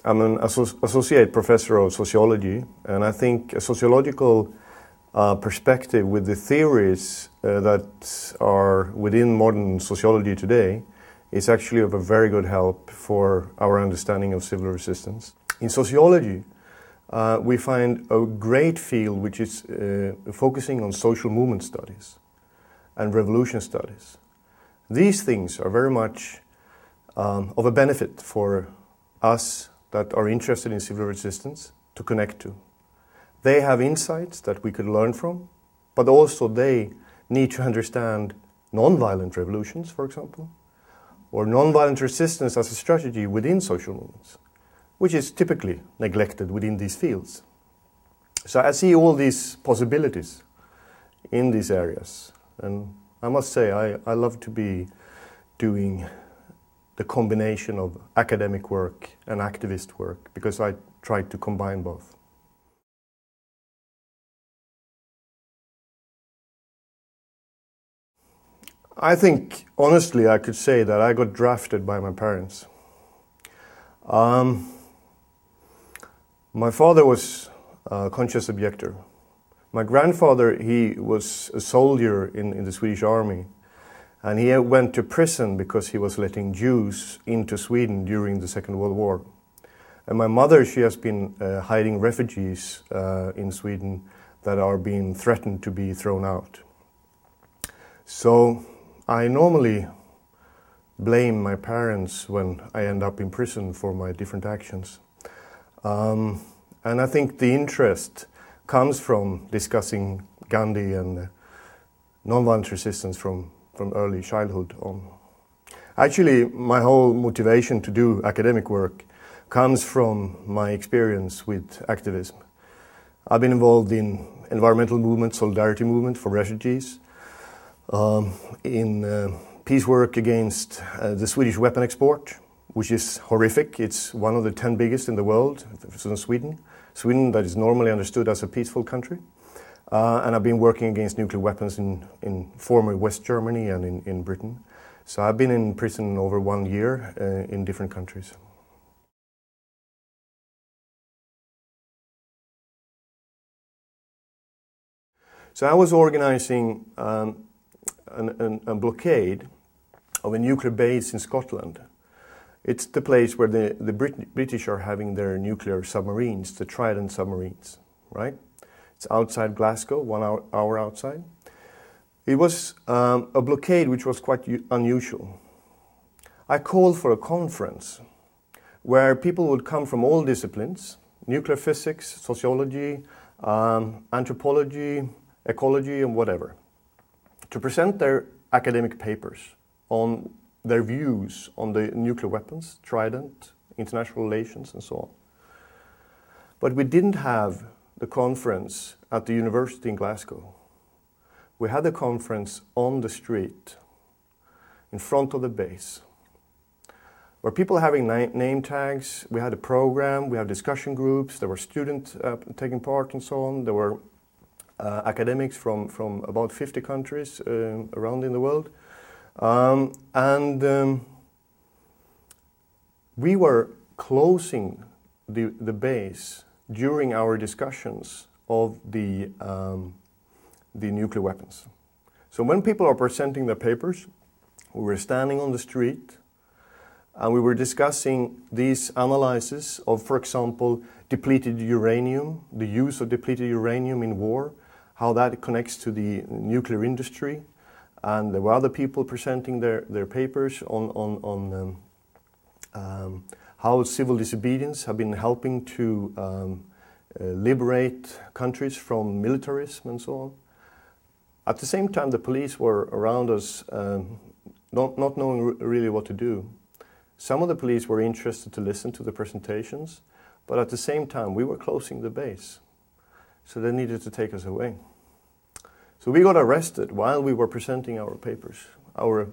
I'm an associate professor of sociology, and I think a sociological perspective with the theories that are within modern sociology today is actually of a very good help for our understanding of civil resistance. In sociology, we find a great field which is focusing on social movement studies and revolution studies. These things are very much of a benefit for us that are interested in civil resistance to connect to. They have insights that we could learn from, but also they need to understand nonviolent revolutions, for example, or nonviolent resistance as a strategy within social movements, which is typically neglected within these fields. So I see all these possibilities in these areas, and I must say I love to be doing the combination of academic work and activist work, because I try to combine both. I think, honestly, I could say that I got drafted by my parents. My father was a conscious objector. My grandfather, he was a soldier in the Swedish army, and he went to prison because he was letting Jews into Sweden during the Second World War. And my mother, she has been hiding refugees in Sweden that are being threatened to be thrown out. So I normally blame my parents when I end up in prison for my different actions. And I think the interest comes from discussing Gandhi and nonviolent resistance from early childhood on. Actually, my whole motivation to do academic work comes from my experience with activism. I've been involved in environmental movement, solidarity movement for refugees, in peace work against the Swedish weapon export, which is horrific. It's one of the 10 biggest in the world, in Sweden. Sweden that is normally understood as a peaceful country. And I've been working against nuclear weapons in former West Germany and in Britain. So I've been in prison over 1 year in different countries. So I was organizing a blockade of a nuclear base in Scotland. It's the place where the British are having their nuclear submarines, the Trident submarines, right? It's outside Glasgow, 1 hour outside. It was a blockade which was quite unusual. I called for a conference where people would come from all disciplines, nuclear physics, sociology, anthropology, ecology, and whatever, to present their academic papers on their views on the nuclear weapons, Trident, international relations, and so on. But we didn't have the conference at the university in Glasgow. We had the conference on the street, in front of the base, where people having name tags. We had a program, we had discussion groups, there were students taking part and so on. There were academics from about 50 countries around in the world. We were closing the base during our discussions of the nuclear weapons. So when people are presenting their papers, we were standing on the street and we were discussing these analyses of, for example, depleted uranium, the use of depleted uranium in war, how that connects to the nuclear industry. And there were other people presenting their papers on how civil disobedience have been helping to liberate countries from militarism and so on. At the same time, the police were around us, not knowing really what to do. Some of the police were interested to listen to the presentations, but at the same time, we were closing the base. So they needed to take us away. So we got arrested while we were presenting our papers, our,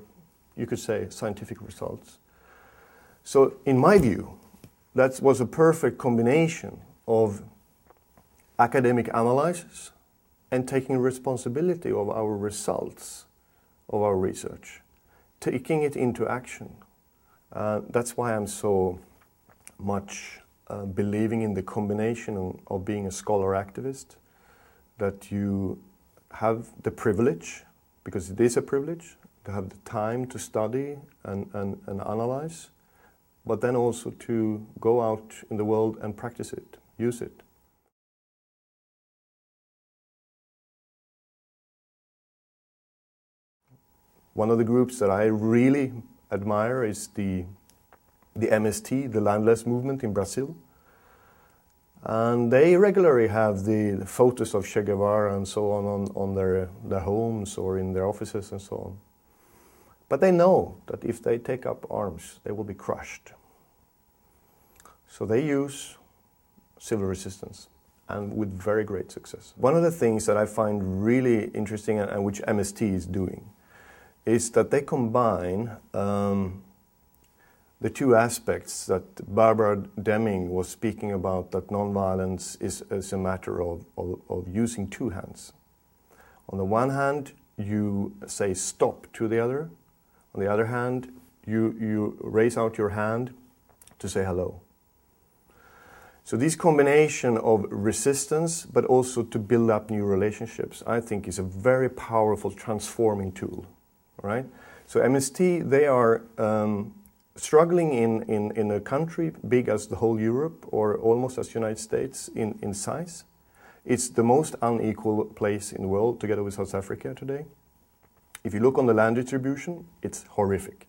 you could say, scientific results. So in my view, that was a perfect combination of academic analysis and taking responsibility of our results of our research, taking it into action. That's why I'm so much believing in the combination of being a scholar activist, that you have the privilege, because it is a privilege, to have the time to study and analyze, but then also to go out in the world and practice it, use it. One of the groups that I really admire is the MST, the landless movement in Brazil. And they regularly have the photos of Che Guevara and so on their homes or in their offices and so on. But they know that if they take up arms, they will be crushed. So they use civil resistance, and with very great success. One of the things that I find really interesting, and which MST is doing, is that they combine the two aspects that Barbara Deming was speaking about, that nonviolence is a matter of using two hands. On the one hand, you say stop to the other. On the other hand, you raise out your hand to say hello. So this combination of resistance, but also to build up new relationships, I think is a very powerful transforming tool. All right? So MST, they are struggling in a country big as the whole Europe, or almost as the United States in size. It's the most unequal place in the world, together with South Africa today. If you look on the land distribution, it's horrific.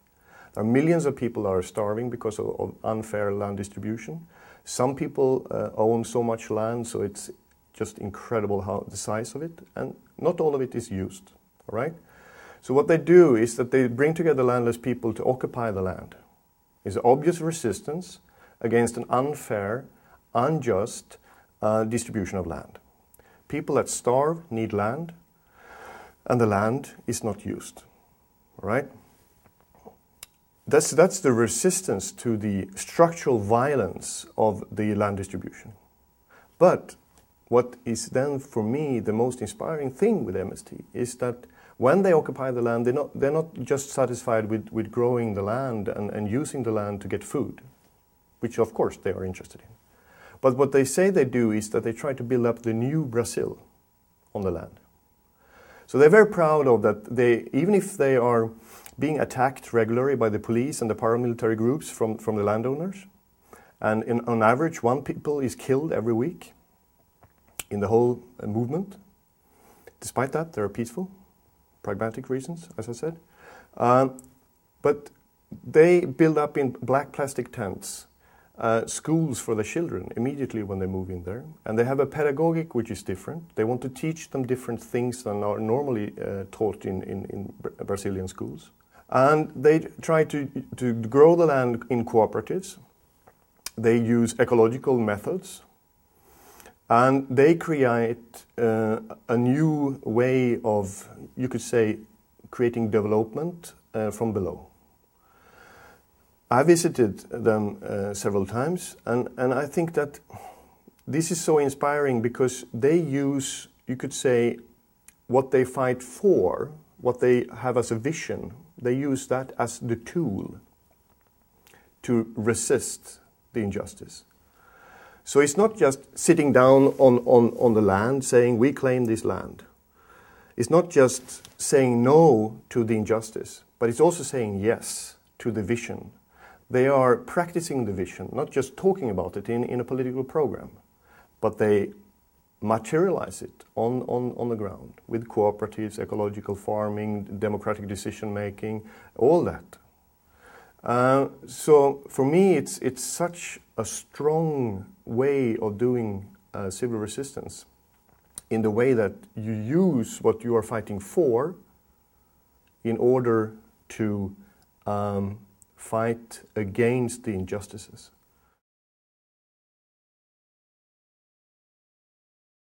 There are millions of people that are starving because of unfair land distribution. Some people own so much land, so it's just incredible how the size of it, and not all of it is used. All right? So what they do is that they bring together landless people to occupy the land. It's obvious resistance against an unfair, unjust distribution of land. People that starve need land, and the land is not used. All right? That's the resistance to the structural violence of the land distribution. But what is then, for me, the most inspiring thing with MST is that when they occupy the land, they're not just satisfied with growing the land and using the land to get food, which of course they are interested in. But what they say they do is that they try to build up the new Brazil on the land. So they're very proud of that. Even if they are being attacked regularly by the police and the paramilitary groups from the landowners, and on average 1 person is killed every week in the whole movement. Despite that, they're peaceful, pragmatic reasons, as I said. But they build up in black plastic tents schools for the children immediately when they move in there. And they have a pedagogic which is different. They want to teach them different things than are normally taught in Brazilian schools. And they try to grow the land in cooperatives. They use ecological methods. And they create a new way of, you could say, creating development from below. I visited them several times, and I think that this is so inspiring because they use, you could say, what they fight for, what they have as a vision, they use that as the tool to resist the injustice. So it's not just sitting down on the land saying, we claim this land. It's not just saying no to the injustice, but it's also saying yes to the vision. They are practicing the vision, not just talking about it in a political program, but they materialize it on the ground with cooperatives, ecological farming, democratic decision making, all that. So for me, it's such a strong way of doing civil resistance, in the way that you use what you are fighting for in order to fight against the injustices.